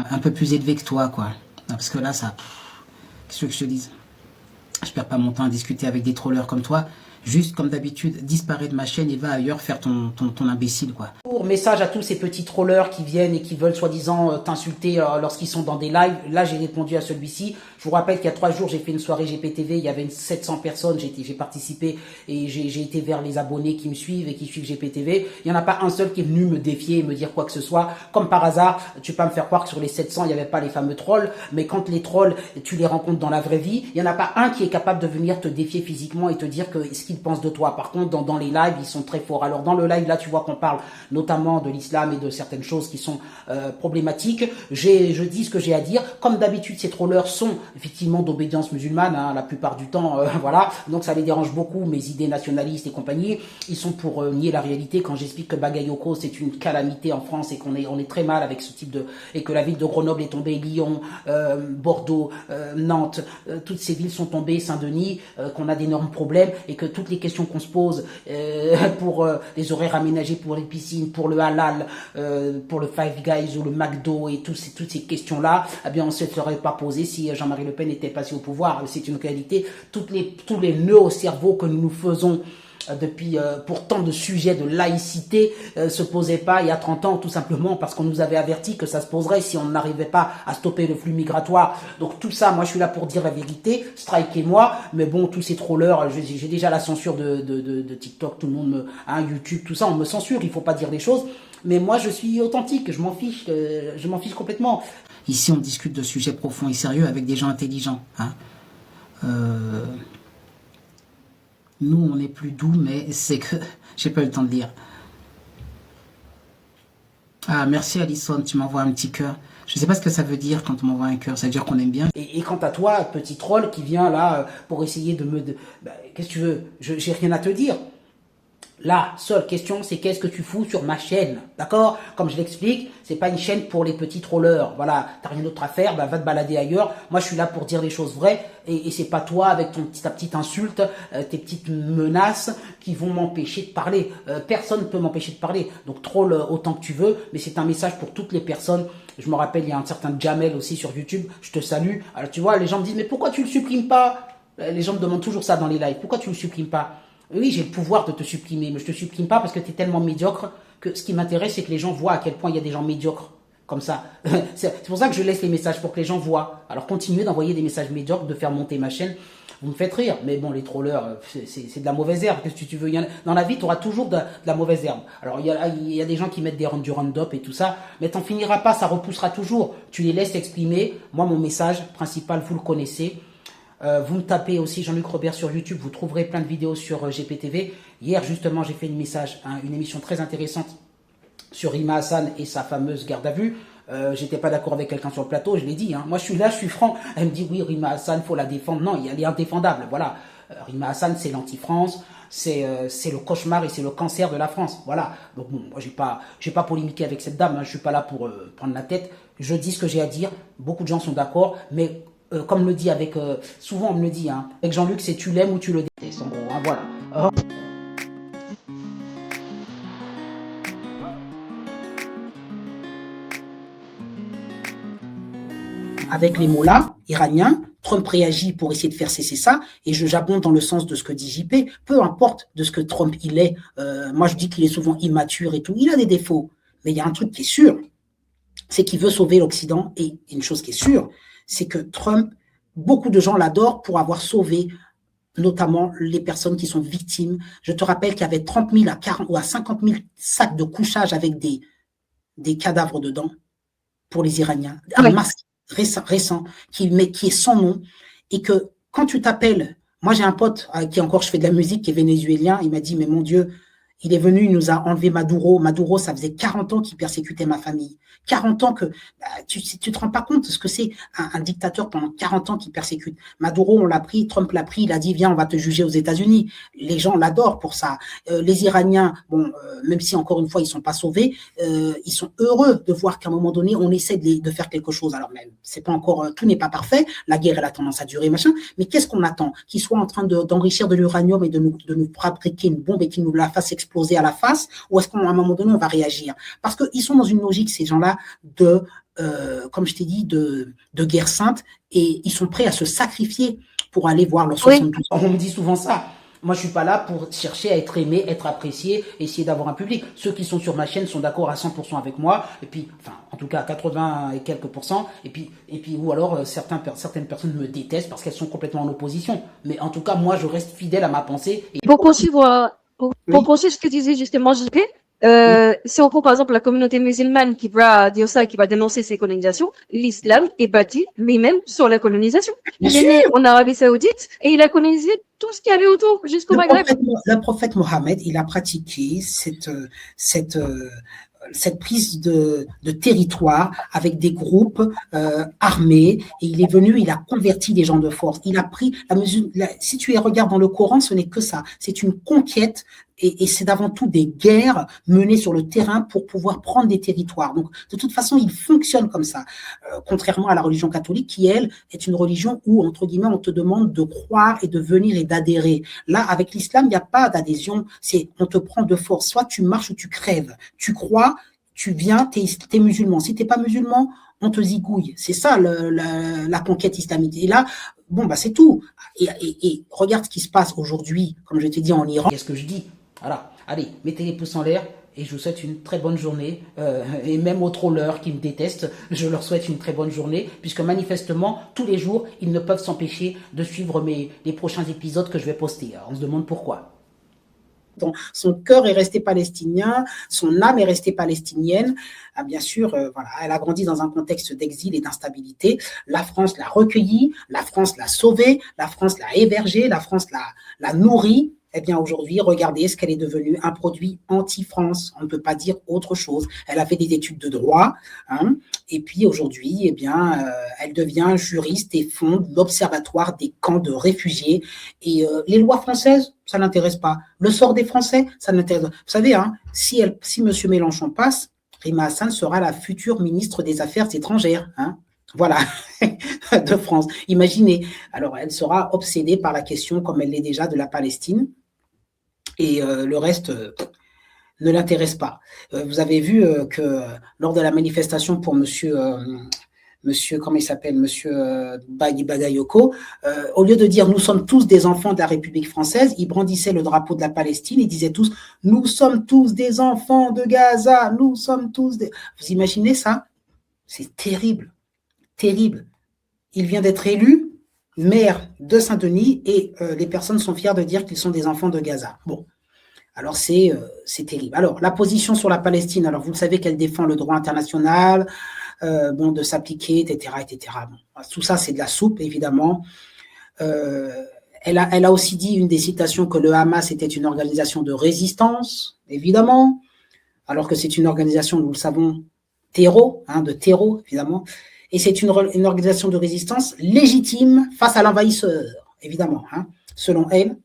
un peu plus élevé que toi, quoi. Non, parce que là, ça... Qu'est-ce que je te dise? Je perds pas mon temps à discuter avec des trollers comme toi. Juste, comme d'habitude, disparais de ma chaîne et va ailleurs faire ton imbécile, quoi. Message à tous ces petits trollers qui viennent et qui veulent soi-disant t'insulter lorsqu'ils sont dans des lives. Là, j'ai répondu à celui-ci. Je vous rappelle qu'il y a 3 jours, j'ai fait une soirée GPTV. Il y avait 700 personnes. J'ai participé et j'ai été vers les abonnés qui me suivent et qui suivent GPTV. Il n'y en a pas un seul qui est venu me défier et me dire quoi que ce soit. Comme par hasard, tu peux pas me faire croire que sur les 700, il n'y avait pas les fameux trolls. Mais quand les trolls, tu les rencontres dans la vraie vie, il n'y en a pas un qui est capable de venir te défier physiquement et te dire ce qu'il pense de toi. Par contre, dans les lives, ils sont très forts. Alors, dans le live, là, tu vois qu'on parle notamment de l'islam et de certaines choses qui sont problématiques. Je dis ce que j'ai à dire. Comme d'habitude, ces trollers sont effectivement d'obédience musulmane, hein, la plupart du temps, voilà. Donc ça les dérange beaucoup, mes idées nationalistes et compagnie. Ils sont pour nier la réalité quand j'explique que Bagayoko, c'est une calamité en France et on est très mal avec ce type de... et que la ville de Grenoble est tombée, Lyon, Bordeaux, Nantes, toutes ces villes sont tombées, Saint-Denis, qu'on a d'énormes problèmes et que toutes les questions qu'on se pose pour les horaires aménagés pour les piscines, pour le halal, pour le Five Guys ou le McDo et toutes ces questions-là, eh bien on ne se serait pas posé si Jean-Marie Le Pen était passé au pouvoir. C'est une réalité. Tous les nœuds au cerveau que nous faisons depuis pour tant de sujets de laïcité se posaient pas il y a 30 ans, tout simplement parce qu'on nous avait averti que ça se poserait si on n'arrivait pas à stopper le flux migratoire. Donc tout ça, moi je suis là pour dire la vérité, strikez-moi, mais bon, tous ces trollers, j'ai déjà la censure de TikTok, tout le monde YouTube, tout ça, on me censure, il faut pas dire des choses, mais moi je suis authentique, je m'en fiche complètement. Ici, on discute de sujets profonds et sérieux avec des gens intelligents, hein. Nous, on est plus doux, mais c'est que j'ai pas eu le temps de lire. Ah, merci Alison, tu m'envoies un petit cœur. Je sais pas ce que ça veut dire quand on m'envoie un cœur, ça veut dire qu'on aime bien. Et quant à toi, petit troll qui vient là pour essayer de me... qu'est-ce que tu veux? J'ai rien à te dire. La seule question, c'est qu'est-ce que tu fous sur ma chaîne, d'accord? Comme je l'explique, c'est pas une chaîne pour les petits trollers. Voilà, t'as rien d'autre à faire, va te balader ailleurs. Moi, je suis là pour dire les choses vraies et c'est pas toi avec ta petite insulte, tes petites menaces qui vont m'empêcher de parler. Personne ne peut m'empêcher de parler. Donc troll autant que tu veux, mais c'est un message pour toutes les personnes. Je me rappelle, il y a un certain Jamel aussi sur YouTube. Je te salue. Alors tu vois, les gens me disent mais pourquoi tu le supprimes pas? Les gens me demandent toujours ça dans les lives. Pourquoi tu le supprimes pas? Oui, j'ai le pouvoir de te supprimer, mais je te supprime pas parce que tu es tellement médiocre que ce qui m'intéresse, c'est que les gens voient à quel point il y a des gens médiocres comme ça. C'est pour ça que je laisse les messages, pour que les gens voient. Alors continuez d'envoyer des messages médiocres, de faire monter ma chaîne. Vous me faites rire, mais bon, les trollers, c'est de la mauvaise herbe. Qu'est-ce que tu veux? Dans la vie, tu auras toujours de la mauvaise herbe. Alors, il y a des gens qui mettent du Roundup et tout ça, mais t'en finiras pas, ça repoussera toujours. Tu les laisses t'exprimer. Moi, mon message principal, vous le connaissez. Vous me tapez aussi Jean-Luc Robert sur YouTube, vous trouverez plein de vidéos sur GPTV. Hier, justement, j'ai fait une émission très intéressante sur Rima Hassan et sa fameuse garde à vue. J'étais pas d'accord avec quelqu'un sur le plateau, je l'ai dit. Hein. Moi, je suis là, je suis franc. Elle me dit, oui, Rima Hassan, faut la défendre. Non, elle est indéfendable. Voilà. Rima Hassan, c'est l'anti-France. C'est le cauchemar et c'est le cancer de la France. Voilà. Donc, bon, moi, j'ai pas polémiqué avec cette dame. Hein. Je suis pas là pour prendre la tête. Je dis ce que j'ai à dire. Beaucoup de gens sont d'accord, mais comme le dit souvent on me le dit, hein, avec Jean-Luc, c'est tu l'aimes ou tu le détestes, en gros, hein, voilà. Avec les mollahs iraniens, Trump réagit pour essayer de faire cesser ça, et j'abonde dans le sens de ce que dit JP, peu importe de ce que Trump il est, moi je dis qu'il est souvent immature et tout, il a des défauts, mais il y a un truc qui est sûr, c'est qu'il veut sauver l'Occident, et une chose qui est sûre, c'est que Trump, beaucoup de gens l'adorent pour avoir sauvé notamment les personnes qui sont victimes. Je te rappelle qu'il y avait 30 000 à 40 ou à 50 000 sacs de couchage avec des cadavres dedans pour les Iraniens. Un masque récent qui est sans nom, et que quand tu t'appelles, moi j'ai un pote avec qui encore je fais de la musique qui est vénézuélien, il m'a dit mais mon Dieu, il est venu, il nous a enlevé Maduro. Maduro, ça faisait 40 ans qu'il persécutait ma famille. 40 ans que... tu te rends pas compte de ce que c'est un dictateur pendant 40 ans qui persécute. Maduro, on l'a pris, Trump l'a pris, il a dit, viens, on va te juger aux États-Unis. Les gens l'adorent pour ça. Les Iraniens, bon, même si encore une fois, ils sont pas sauvés, ils sont heureux de voir qu'à un moment donné, on essaie de faire quelque chose. Alors même, c'est pas encore, tout n'est pas parfait. La guerre, elle a tendance à durer, machin. Mais qu'est-ce qu'on attend? Qu'ils soient en train d'enrichir de l'uranium et de nous fabriquer une bombe et qu'ils nous la fassent exploser à la face, ou est-ce qu'à un moment donné, on va réagir? Parce qu'ils sont dans une logique, ces gens-là, de comme je t'ai dit, de guerre sainte, et ils sont prêts à se sacrifier pour aller voir leurs Oui. 72 ans. On me dit souvent ça. Moi, je suis pas là pour chercher à être aimé, être apprécié, essayer d'avoir un public. Ceux qui sont sur ma chaîne sont d'accord à 100% avec moi, et puis, enfin, en tout cas, à 80 et quelques pourcents, et puis, ou alors, certaines personnes me détestent parce qu'elles sont complètement en opposition. Mais en tout cas, moi, je reste fidèle à ma pensée. Et... Pour poursuivre, pour Oui. poursuivre ce que disait justement JP, si on prend par exemple la communauté musulmane qui va dire ça, qui va dénoncer ces colonisations, l'islam est bâti lui-même sur la colonisation. Bien Il est né sûr. en Arabie Saoudite et il a colonisé tout ce qu'il y avait autour, jusqu'au Maghreb. Le prophète Mohammed, il a pratiqué cette prise de territoire avec des groupes armés, et il est venu, il a converti les gens de force. Il a pris si tu regardes dans le Coran, ce n'est que ça. C'est une conquête, et c'est avant tout des guerres menées sur le terrain pour pouvoir prendre des territoires. Donc, de toute façon, il fonctionne comme ça, contrairement à la religion catholique qui, elle, est une religion où, entre guillemets, on te demande de croire et de venir et d'adhérer. Là, avec l'islam, il n'y a pas d'adhésion, on te prend de force. Soit tu marches ou tu crèves. Tu crois, tu viens, t'es musulman. Si t'es pas musulman, on te zigouille. C'est ça la conquête islamique. Et là, bon, bah c'est tout. Et regarde ce qui se passe aujourd'hui, comme je t'ai dit, en Iran. Qu'est-ce que je dis? Voilà. Allez, mettez les pouces en l'air. Et je vous souhaite une très bonne journée. Et même aux trollers qui me détestent, je leur souhaite une très bonne journée, puisque manifestement, tous les jours, ils ne peuvent s'empêcher de suivre les prochains épisodes que je vais poster. Alors, on se demande pourquoi. Donc, son cœur est resté palestinien, son âme est restée palestinienne. Ah, bien sûr, voilà, elle a grandi dans un contexte d'exil et d'instabilité. La France l'a recueillie, la France l'a sauvée, la France l'a hébergée, la France l'a nourrie. Eh bien, aujourd'hui, regardez ce qu'elle est devenue, un produit anti-France. On ne peut pas dire autre chose. Elle a fait des études de droit, hein, et puis aujourd'hui, eh bien, elle devient juriste et fonde l'Observatoire des camps de réfugiés. Et les lois françaises, ça l'intéresse pas. Le sort des Français, ça l'intéresse pas. Vous savez, hein, si M. Mélenchon passe, Rima Hassan sera la future ministre des Affaires étrangères, hein. Voilà, de France. Imaginez. Alors, elle sera obsédée par la question, comme elle l'est déjà, de la Palestine. Et le reste ne l'intéresse pas. Vous avez vu que lors de la manifestation pour monsieur, comment il s'appelle, monsieur Bagayoko, au lieu de dire « nous sommes tous des enfants de la République française », ils brandissaient le drapeau de la Palestine et disaient tous « nous sommes tous des enfants de Gaza, nous sommes tous des… » Vous imaginez ça? C'est terrible, terrible. Il vient d'être élu maire de Saint-Denis et les personnes sont fières de dire qu'ils sont des enfants de Gaza. Bon, alors c'est terrible. Alors, la position sur la Palestine, alors vous le savez qu'elle défend le droit international, bon, de s'appliquer, etc., etc. Bon, tout ça, c'est de la soupe, évidemment. Elle a aussi dit, une des citations, que le Hamas était une organisation de résistance, évidemment, alors que c'est une organisation, nous le savons, de terreau, évidemment. Et c'est une organisation de résistance légitime face à l'envahisseur, évidemment. Hein. Selon elle,